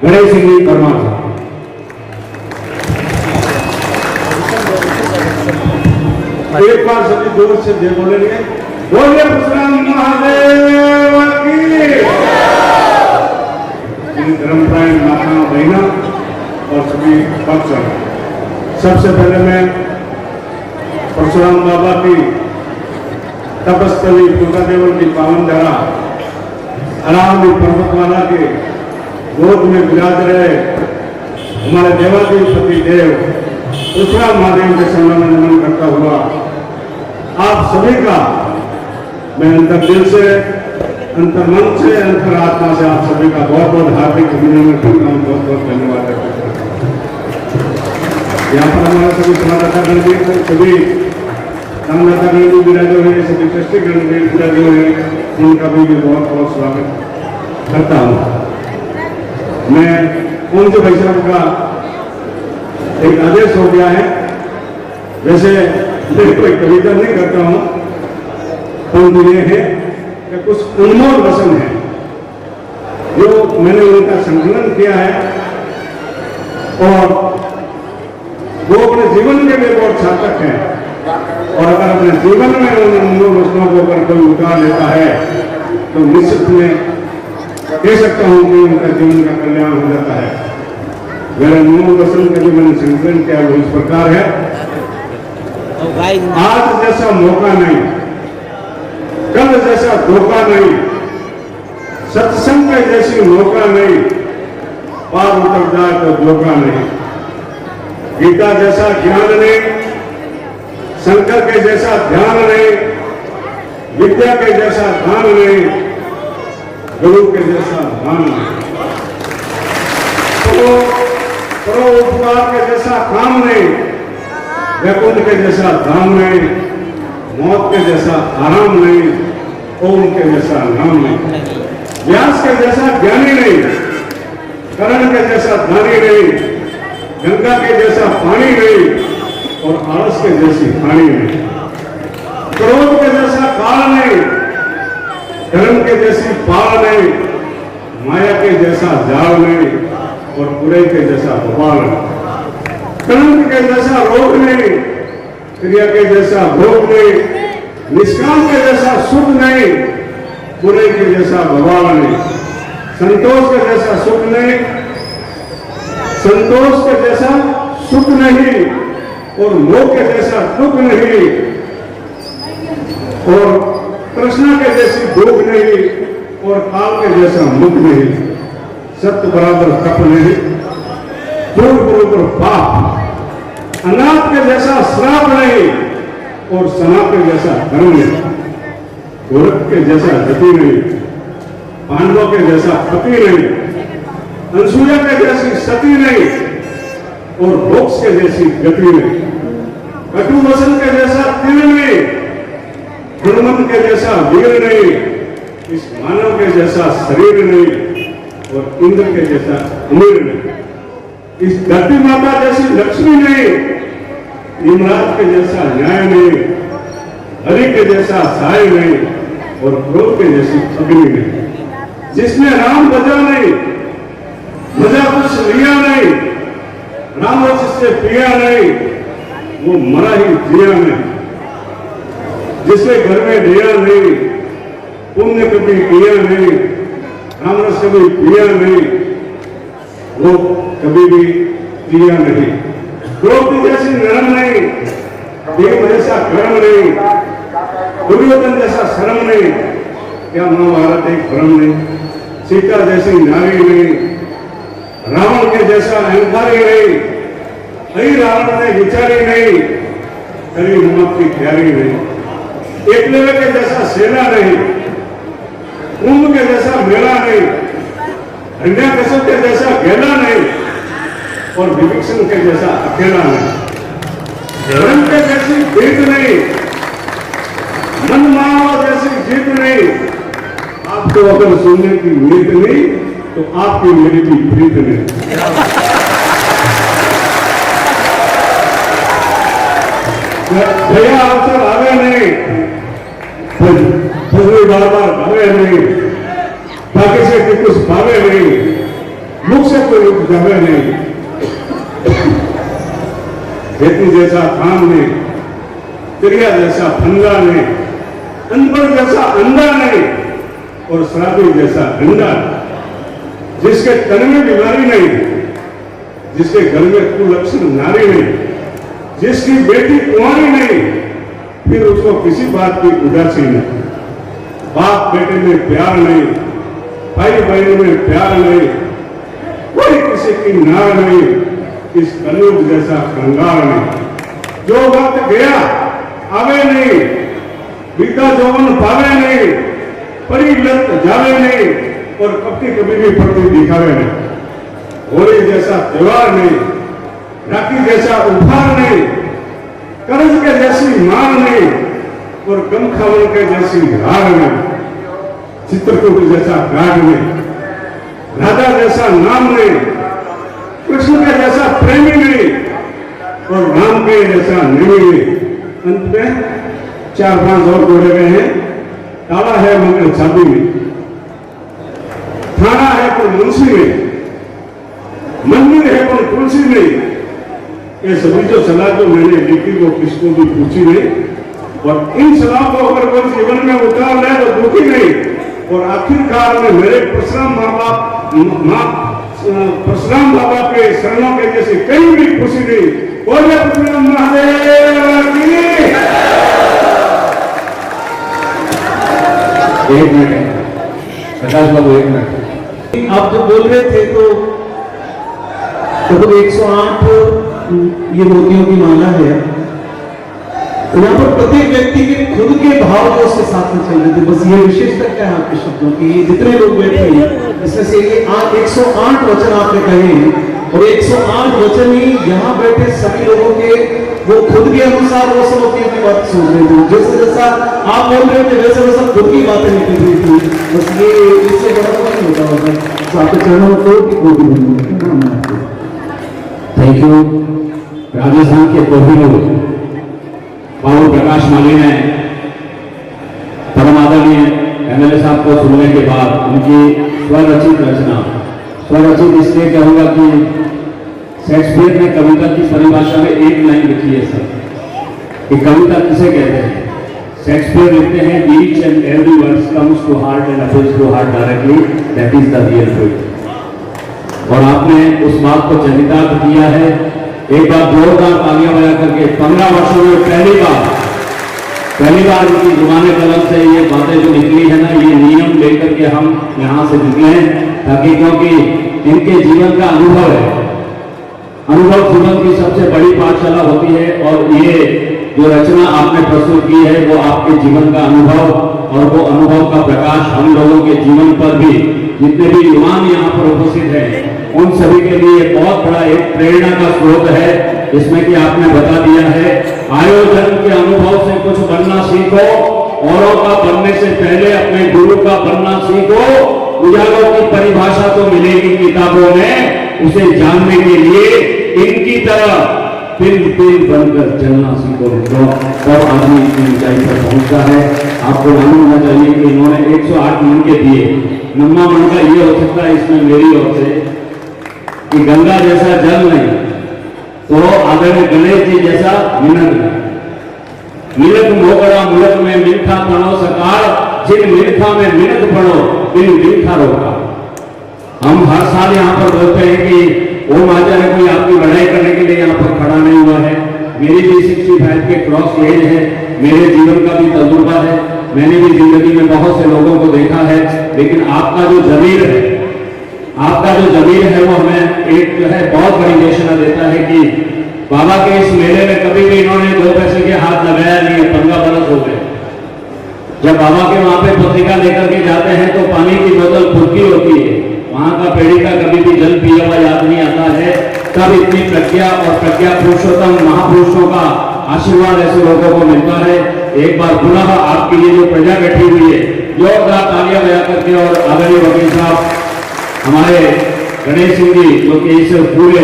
गणेश सिंह जी परमार साहब। एक बार सभी जोर से जय बोलेंगे। बोलिए परशुराम महादेव की। धर्मप्राण माता बहना और सभी भक्त, सबसे पहले मैं परशुराम बाबा की तपस्थली दुर्गादेवन की पावन धरा अरावली पर्वतमाला के गोद में विराज रहे हमारे देवाधिपति देव परशुराम महादेव के सम्मान में नमन करता हुआ आप सभी का मैं अंतर दिल से, अंतर मन से, अंतर आत्मा से आप सभी का बहुत बहुत हार्दिक अभिनंदन करता हूँ, बहुत बहुत धन्यवाद करता हूँ। यहाँ पर हमारा सभी समादाता गण सभी रामदाता गण भी विराजे हुए, सभी ट्रस्टी गण भी विराजे हुए, उनका भी बहुत बहुत स्वागत करता हूँ। मैं उनसे भाई साहब का एक आदेश हो गया है, वैसे मैं कोई कविता नहीं करता हूँ, परंतु ये है कि कुछ अनमोल वचन है जो मैंने उनका संकलन किया है और वो अपने जीवन के लिए बहुत सार्थक है। और अगर अपने जीवन में उन अनमोल वचनों को अगर कोई उतार लेता है तो निश्चित में कह सकता हूँ कि उनका जीवन का कल्याण हो जाता है। मेरे अनमोल वचन का जो मैंने संकलन किया वो इस प्रकार है। आज जैसा मौका नहीं, कल जैसा धोखा नहीं, सत्संग के जैसी मौका नहीं, पार उतर जाए तो धोखा नहीं। गीता जैसा ज्ञान नहीं, शंकर के जैसा ध्यान नहीं, विद्या के जैसा दान नहीं, गुरु के जैसा ध्यान नहीं, तो उपकार के जैसा काम नहीं, वैकुंठ के जैसा धाम नहीं, मौत के जैसा आराम नहीं, ओम के जैसा नाम नहीं, व्यास के जैसा ज्ञानी नहीं, कर्ण के जैसा धानी नहीं, गंगा के जैसा पानी नहीं और आलस के जैसी हानि नहीं, क्रोध के जैसा काल नहीं, धर्म के जैसी पाल नहीं, माया के जैसा जाल नहीं और बुरे के जैसा भोपाल नहीं, कर्म के जैसा रोग नहीं, क्रिया के जैसा भोग नहीं, निष्काम के जैसा सुख नहीं, बुरे के जैसा भवाल नहीं, संतोष के जैसा सुख नहीं, संतोष के जैसा सुख नहीं और मोह के जैसा दुख नहीं और तृष्णा के जैसी भूख नहीं और काल के जैसा मुख नहीं, सत्य बराबर तप नहीं, दूर बराबर पाप, अनाथ के जैसा श्राप नहीं और सनाप के जैसा धर्म नहीं, गोरख के जैसा गति नहीं, पांडवों के जैसा पति नहीं, अनसुया के जैसी सती नहीं और मोक्ष के जैसी गति नहीं, कटु वसन के जैसा तिल नहीं, हनुमंत के जैसा वीर नहीं, इस मानव के जैसा शरीर नहीं और इंद्र के जैसा अमीर नहीं, इस धरती माता जैसी लक्ष्मी नहीं, यमराज के जैसा न्याय नहीं, हरि के जैसा साय नहीं और क्रोध के जैसी अग्नि नहीं, जिसने राम बजा नहीं, मजा कुछ लिया नहीं, राम जिससे पिया नहीं, वो मरा ही जिया नहीं, जिसके घर में दिया नहीं, पुण्य कभी किया नहीं, राम रस कभी पिया नहीं, वो कभी भी दिया नहीं, द्रौपदी जैसी नरम नहीं, भीम जैसा कर्म नहीं, दुर्योधन जैसा शर्म नहीं, क्या महाभारत एक भ्रम नहीं, सीता जैसी नारी नहीं, रावण के जैसा अहंकारी नहीं, हरि रावण ने विचारी नहीं, कभी नमक की प्यारी नहीं, एकलव्य के जैसा सेना नहीं, कुंभ के जैसा मेला नहीं, हिरण्यकश्यप के जैसा गेला नहीं और विभीषण के जैसा अकेला नहीं, धर्म के जैसी जीत नहीं, मन मानव जैसी जीत नहीं, आपको अगर सुनने की उम्मीद नहीं तो आपकी मेरी भी प्रीत नहीं। भैया अवसर आवे नहीं, फजली बार बार भावे नहीं, बाकी से कुछ भावे नहीं, मुख से कोई उपजावे नहीं, खेती जैसा काम नहीं, क्रिया जैसा फंदा नहीं, अनपढ़ जैसा अंधा नहीं और शराबी जैसा गंदा, जिसके तन में बीमारी नहीं, जिसके घर में कुलक्षण नारी नहीं, जिसकी बेटी कुंवारी नहीं, फिर उसको किसी बात की उदासी नहीं। बाप बेटे में प्यार नहीं, भाई बहन में प्यार नहीं, कोई किसी की नार नहीं, इस कलयुग जैसा कंगाल नहीं। जो वक्त गया आवे नहीं, बीता जौवन पावे नहीं, परी लत जावे नहीं और कपटी कभी भी पड़ती दिखावे नहीं। होली जैसा त्योहार नहीं, राखी जैसा उपहार नहीं, कर्ज के जैसी मार नहीं और गम खावन के जैसी हार नहीं, चित्रकूट जैसा गाढ़ नहीं, राधा जैसा नाम नहीं, कृष्ण के जैसा प्रेमी नहीं और राम के जैसा नहीं नहीं। अंत में 4-5 और जोड़े गए हैं। ताला है मगर चाबी नहीं, थाना है पर मुंशी नहीं, मंदिर है पर तुलसी नहीं। ये सभी जो सलाह जो मैंने लिखी वो किसको भी पूछी नहीं और इन सलाह को अगर कोई जीवन में उतार ले तो दुखी नहीं। और आखिरकार में मेरे परशुराम बाबा के शरणों के जैसे कहीं भी खुशी नहीं। बोले परशुराम महादेव की। एक मिनट प्रकाश बाबू, एक मिनट। आप जो बोल रहे थे तो लगभग 108 ये मोतियों की माला है। तो यहाँ पर प्रत्येक व्यक्ति के खुद के भाव जो उसके साथ में चल रहे थे। बस ये विशेषता क्या है आपके शब्दों की? जितने लोग बैठे हैं इसमें से ये 108 वचन आपने कहे हैं और 108 वचन ही यहाँ बैठे सभी लोगों के वो खुद के अनुसार वो सब अपनी बात सोच रहे थे। जैसे जैसा आप बोल रहे थे वैसे वैसा खुद की बातें निकल रही थी। बस ये इससे बड़ा तो नहीं होता होगा। तो आपके चरणों को थैंक यू। राजस्थान के कोहिनूर बाबू प्रकाश माली ने परम आदरणीय एमएलए साहब को सुनने के बाद उनकी स्वरचित रचना, स्वरचित इसलिए कहूंगा कि शेक्सपियर ने कविता की परिभाषा में एक लाइन लिखी है सर कि कविता किसे कहते हैं। शेक्सपियर लिखते हैं each and every words comes to heart and appeals to heart directly, that is the real truth. और आपने उस बात को चरितार्थ किया है। एक बार जोरदार तालियां बजा करके 15 वर्षों में पहली बार उनकी जुबान कलम से ये बातें जो निकली है ना, ये नियम लेकर के हम यहाँ से निकले ताकि, क्योंकि इनके जीवन का अनुभव है। अनुभव जीवन की सबसे बड़ी पाठशाला होती है और ये जो रचना आपने प्रस्तुत की है वो आपके जीवन का अनुभव और वो अनुभव का प्रकाश हम लोगों के जीवन पर भी, जितने भी युवान यहाँ पर उपस्थित हैं उन सभी के लिए बहुत बड़ा एक प्रेरणा का स्रोत है। इसमें कि आपने बता दिया है आयोजन के अनुभव से कुछ बनना सीखो, औरों का बनने से पहले अपने गुरु का बनना सीखो। उजालों की परिभाषा तो मिलेगी किताबों में, उसे जानने के लिए इनकी तरह पिन पिन बनकर चलना सीखो। तब आदमी इतनी ऊंचाई पर पहुंचता है। आपको मालूम होना चाहिए कि इन्होंने 108 मन के दिए। नम्मा मन का ये हो सकता है इसमें मेरी ओर से कि गंगा जैसा जल नहीं तो आदरणीय गणेश जी जैसा मिनट नहीं। मिनट मोकड़ा मुलक में मिनखा पढ़ो सकार, जिन मिनखा में मिनट पढ़ो बिन मिनखा रोका। हम हर साल यहाँ पर बोलते हैं कि ओम आचार्य कोई आपकी लड़ाई करने के लिए यहाँ पर खड़ा नहीं हुआ है। मेरी भी 65 के क्रॉस एज है, मेरे जीवन का भी तजुर्बा है, मैंने भी जिंदगी में बहुत से लोगों को देखा है। लेकिन आपका जो जमीर है, वो हमें एक जो है बहुत बड़ी घोषणा देता है कि बाबा के इस मेले में कभी भी इन्होंने 2 पैसे के हाथ लगाया नहीं है। 15 बरस हो गए। जब बाबा के वहां पे पत्रिका लेकर के जाते हैं तो पानी की बोतल खुद की होती है, वहां का पेड़ी का कभी भी जल पिया हुआ याद नहीं आता है। तब इतनी प्रज्ञा और प्रज्ञा पुरुषोत्तम महापुरुषों का आशीर्वाद ऐसे लोगों को मिलता है। एक बार पुनः आपके लिए जो प्रजा बैठी हुई है, जोरदार तालियां बजा करके। और आदरणीय वकील साहब हमारे गणेश सिंह जी जो कि इस पूरे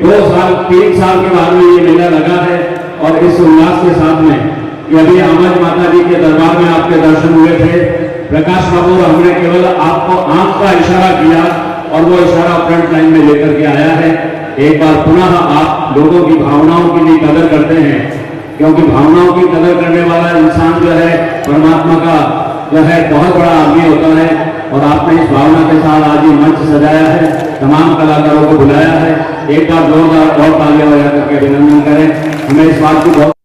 3 साल के बाद में ये मेला लगा है और इस उल्लास के साथ में कि अभी आमज माता जी के दरबार में आपके दर्शन हुए थे। प्रकाश बाबू हमने केवल आपको आंख का इशारा किया और वो इशारा फ्रंट लाइन में लेकर के आया है। एक बार पुनः आप लोगों की भावनाओं की भी कदर करते हैं, क्योंकि भावनाओं की कदर करने वाला इंसान जो है परमात्मा का जो है बहुत बड़ा आदमी होता है। और आपने इस भावना के साथ आज ये मंच सजाया है, तमाम कलाकारों को बुलाया है। एक बार जोरदार और तालियां बजा करके अभिनंदन करें। हमें इस बात की बहुत